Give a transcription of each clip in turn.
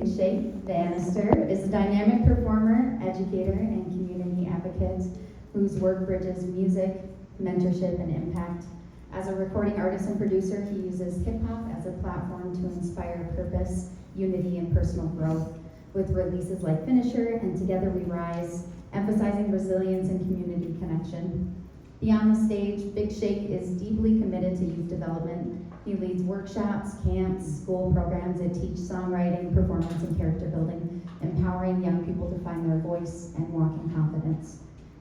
Sheku Banister is a dynamic performer, educator, and community advocate whose work bridges music, mentorship, and impact. As a recording artist and producer, he uses hip-hop as a platform to inspire purpose, unity, and personal growth, with releases like Finisher and Together We Rise, emphasizing resilience and community connection. Beyond the stage, Bigg is deeply committed to youth development. He leads workshops, camps, school programs that teach songwriting, performance, and character building, empowering young people to find their voice and walk in confidence.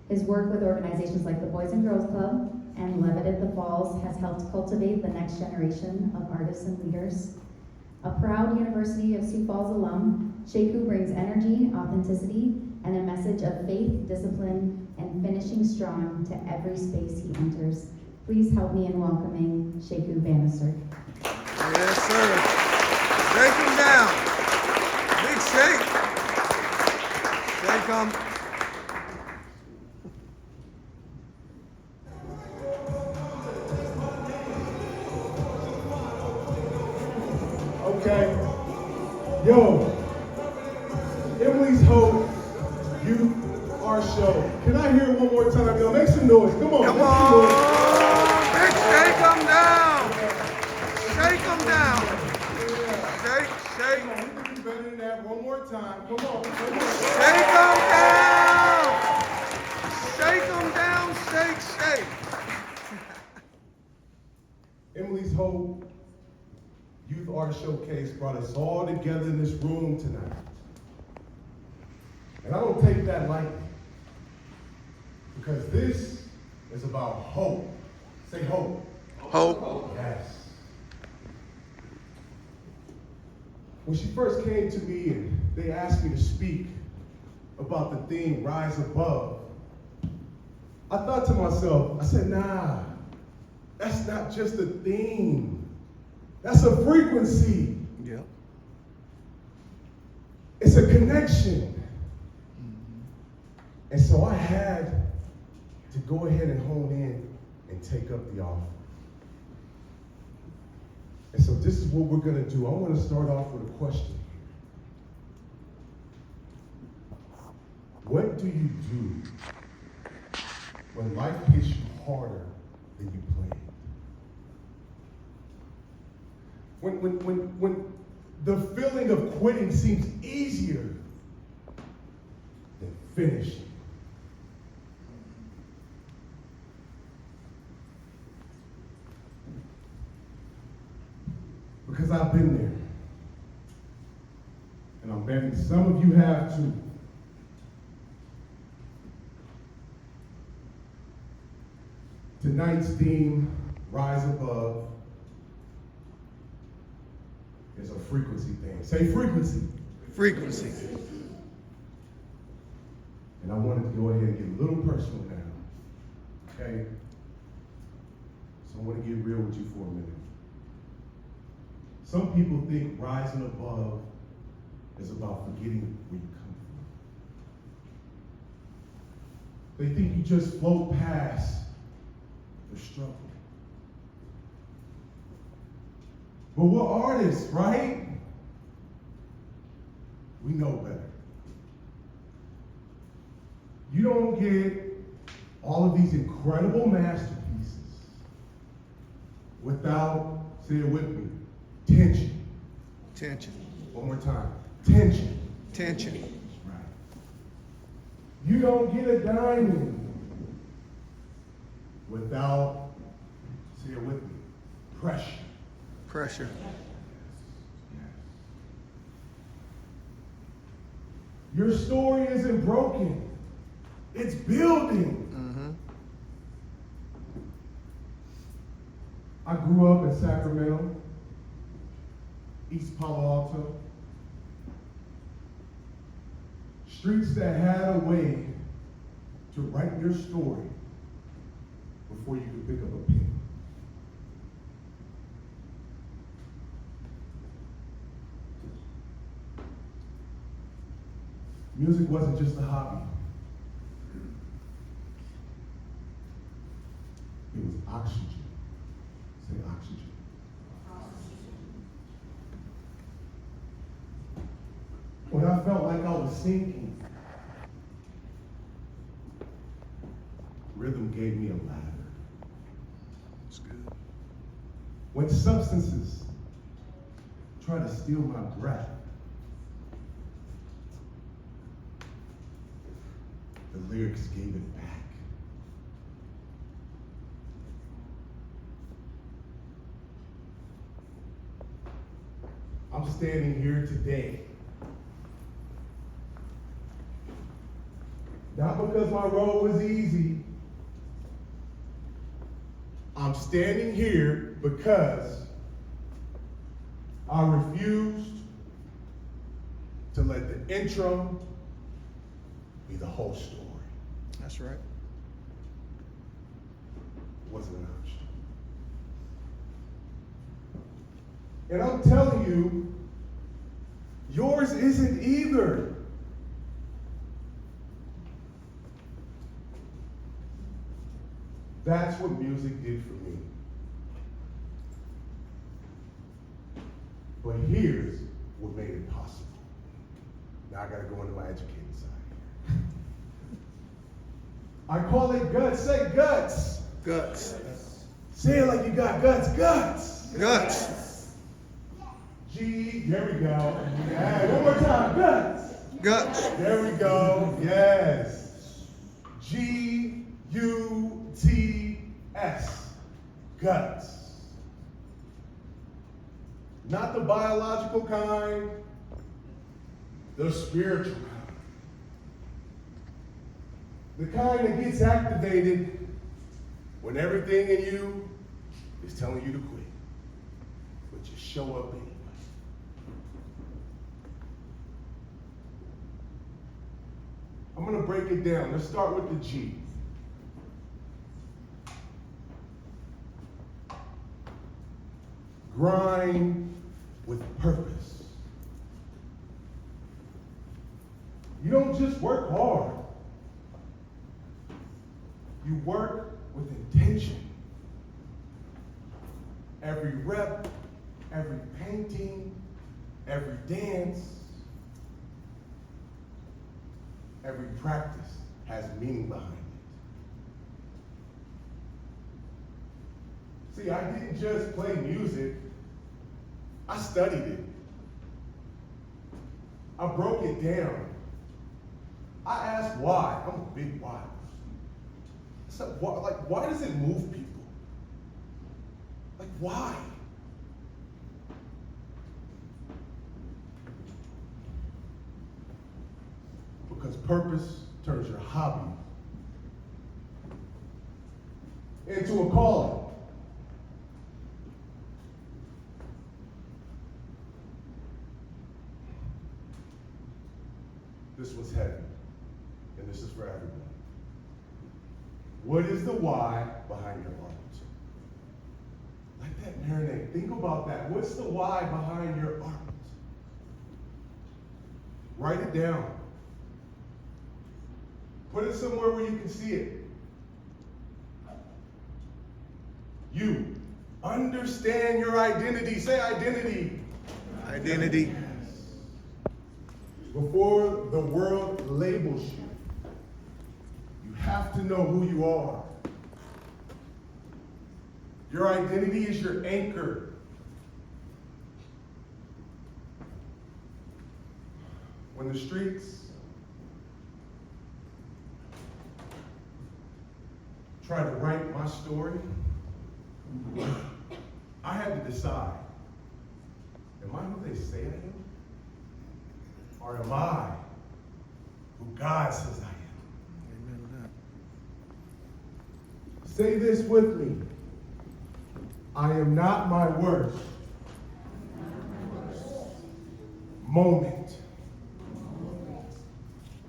His work with organizations like the Boys and Girls Club and Levitt at the Falls has helped cultivate the next generation of artists and leaders. A proud University of Sioux Falls alum, Sheku brings energy, authenticity, and a message of faith, discipline, and finishing strong to every space he enters. Please help me in welcoming Sheku Banister. Yes, sir. Shake him down. Big shake. Shake him. Okay. Yo, Emily's Hope, Yourh show. Can I hear it one more time, y'all? Make some noise. Come on. Come make on. some noise. Big shake him down. Shake him down. Shake, shake. Come on, we can do better than that. One more time. Come on. Shake him down. Shake him down. Shake, shake. Emily's Hope Youth Art Showcase brought us all together in this room tonight. And I don't take that lightly, because this is about hope. Say hope. Hope. Yes. When she first came to me and they asked me to speak about the theme, Rise Above, I thought to myself, I said, nah, that's not just a theme. That's a frequency. Yep. It's a connection. And so I had to go ahead and hone in and take up the offer. And so this is what we're going to do. I want to start off with a question. What do you do when life hits you harder than you planned? When the feeling of quitting seems easier than finishing. Because I've been there. And I'm betting some of you have too. Tonight's theme, Rise Above, is a frequency thing. Say frequency. Frequency. And I wanted to go ahead and get a little personal now. Okay? So I want to get real with you for a minute. Some people think rising above is about forgetting where you come from. They think you just float past the struggle. But we're artists, right? We know better. You don't get all of these incredible masterpieces without, say it with me, tension. Tension. One more time. Tension. Tension. Right. You don't get a diamond without, say it with me, pressure. Pressure. Your story isn't broken. It's building. I grew up in Sacramento, East Palo Alto. Streets that had a way to write your story before you could pick up a pen. Music wasn't just a hobby. It was oxygen. Say oxygen. was sinking, rhythm gave me a ladder. That's good. When substances try to steal my breath, the lyrics gave it back. I'm standing here today, not because my road was easy. I'm standing here because I refused to let the intro be the whole story. That's right. It wasn't an option. And I'm telling you, yours isn't either. That's what music did for me. But here's what made it possible. Now I gotta go into my educated side. I call it guts. Say guts. Guts. Say it like you got guts. Guts. Guts. There we go. Yeah, one more time. Guts. Guts. There we go. Yes. Guts. Guts. Not the biological kind, the spiritual kind. The kind that gets activated when everything in you is telling you to quit, but you show up anyway. I'm gonna break it down. Let's start with the G. Grind with purpose. You don't just work hard. You work with intention. Every rep, every painting, every dance, every practice has meaning behind it. See, I didn't just play music, I studied it. I broke it down. I asked why. I'm a big why. I said, why does it move people? Like, why? Because purpose turns your hobby into a calling. This was heavy, and this is for everyone. What is the why behind your art? Let that marinate. Think about that. What's the why behind your art? Write it down. Put it somewhere where you can see it. You understand your identity. Say identity. Identity. Before the world labels you, you have to know who you are. Your identity is your anchor. When the streets try to write my story, I had to decide, am I who they say I am? Or am I who God says I am? Amen to that. Say this with me. I am not my worst moment.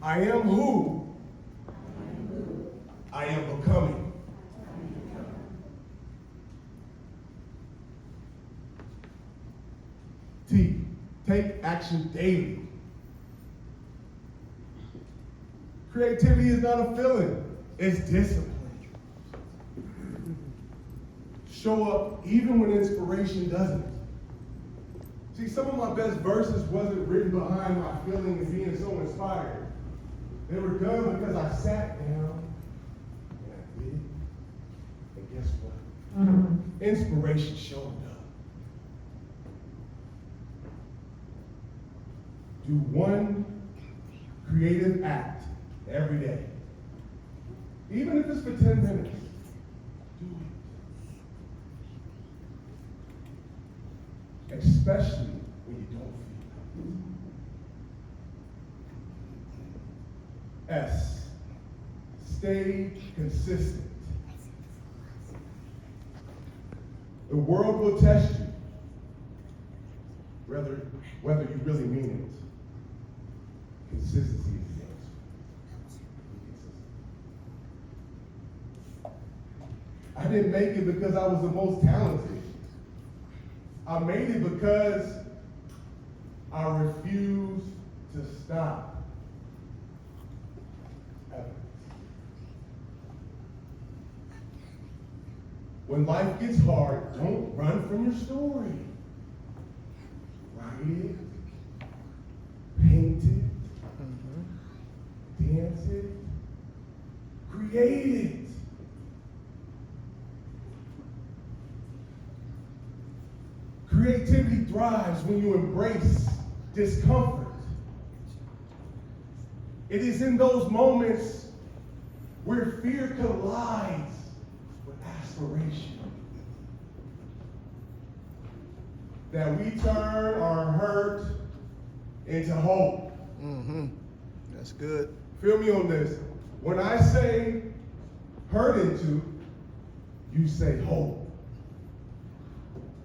I am who I am becoming. T, take action daily. Creativity is not a feeling, it's discipline. Show up even when inspiration doesn't. See, some of my best verses wasn't written behind my feeling and being so inspired. inspired. They were done because I sat down and I did it. And guess what? Inspiration showed up. Do one creative act every day. Even if it's for 10 minutes. Do it. Especially when you don't feel it. S, stay consistent. The world will test you, whether you really mean it. Consistency is the answer. I didn't make it because I was the most talented. I made it because I refused to stop. When life gets hard, don't run from your story. Write it, paint it, dance it, create it. Creativity thrives when you embrace discomfort. It is in those moments where fear collides with aspiration that we turn our hurt into hope. That's good. Feel me on this. When I say hurt into, you say hope.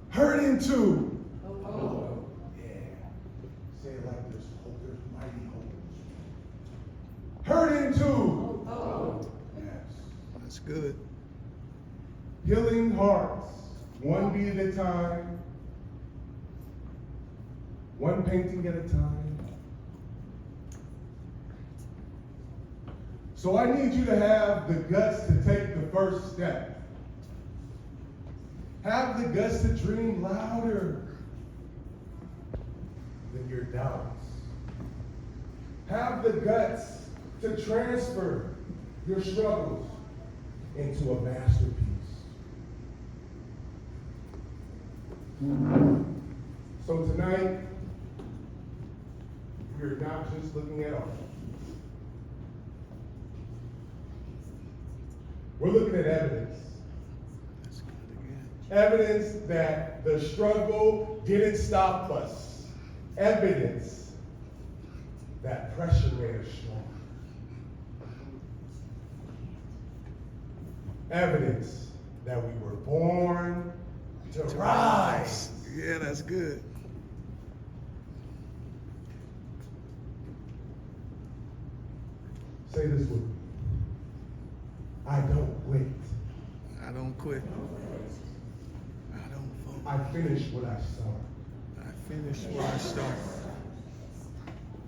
Hurt into. Hope. Yeah. Say it like this. Hope, there's mighty hope. Hurt into. Hope. Yes. That's good. Healing hearts, one beat at a time, one painting at a time. So I need you to have the guts to take the first step. Have the guts to dream louder than your doubts. Have the guts to transfer your struggles into a masterpiece. So tonight, we're not just looking at art. We're looking at evidence. That's good again. Evidence that the struggle didn't stop us. Evidence that pressure made us strong. Evidence that we were born to rise. Yeah, that's good. Say this with me. I don't quit. I don't quit. I don't fold. I finish what I start. I finish where I start.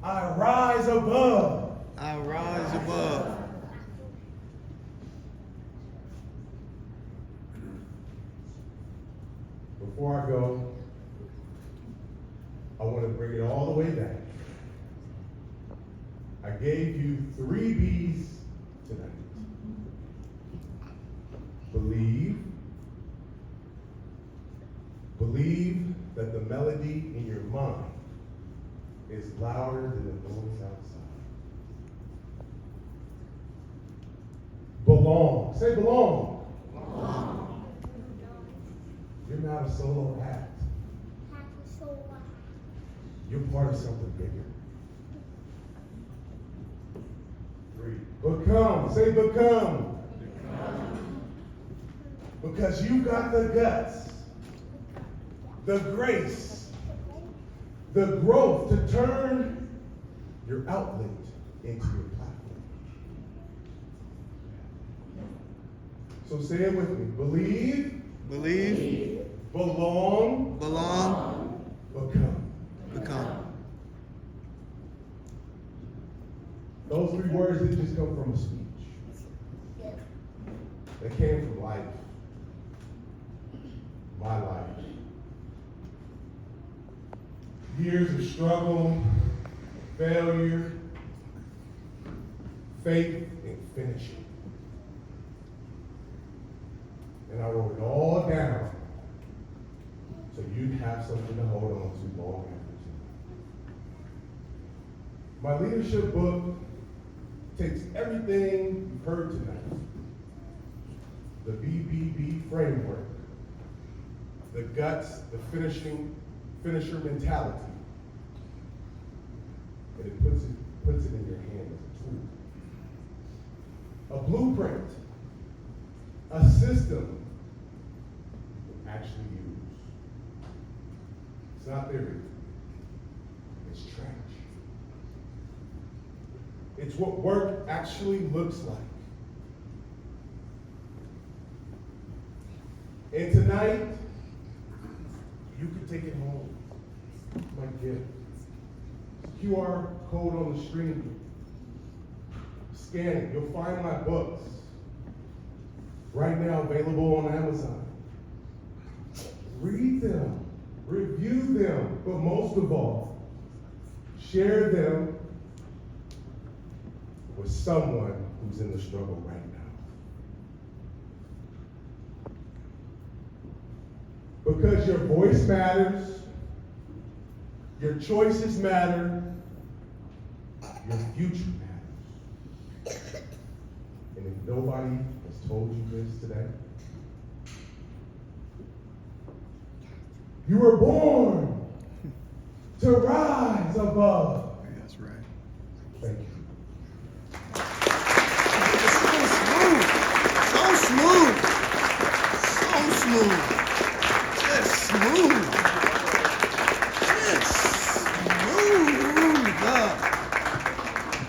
I rise above. I rise above. Before I go, I want to bring it all the way back. I gave you 3 B's tonight. Believe. Believe that the melody in your mind is louder than the noise outside. Belong. Say belong. Belong. You're not a solo act. You're part of something bigger. 3. Become. Say become. Because you got the guts, the grace, the growth to turn your outlet into your platform. So say it with me. Believe. Believe. Belong. Belong. Become. Become. Those 3 words didn't just come from a speech. They came from life. My life. Years of struggle, failure, faith in finishing. And I wrote it all down so you'd have something to hold on to long after tonight. My leadership book takes everything you've heard tonight, the BBB framework, the guts, the finisher mentality, and it puts it in your hand as a tool. A blueprint, a system to actually use. It's not theory, it's trash. It's what work actually looks like. And tonight, you can take it home. My gift. QR code on the screen. Scan it. You'll find my books. Right now available on Amazon. Read them. Review them. But most of all, share them with someone who's in the struggle right now. Because your voice matters, your choices matter, your future matters. And if nobody has told you this today, you were born to rise above. That's right. Thank you. So smooth. Just smooth.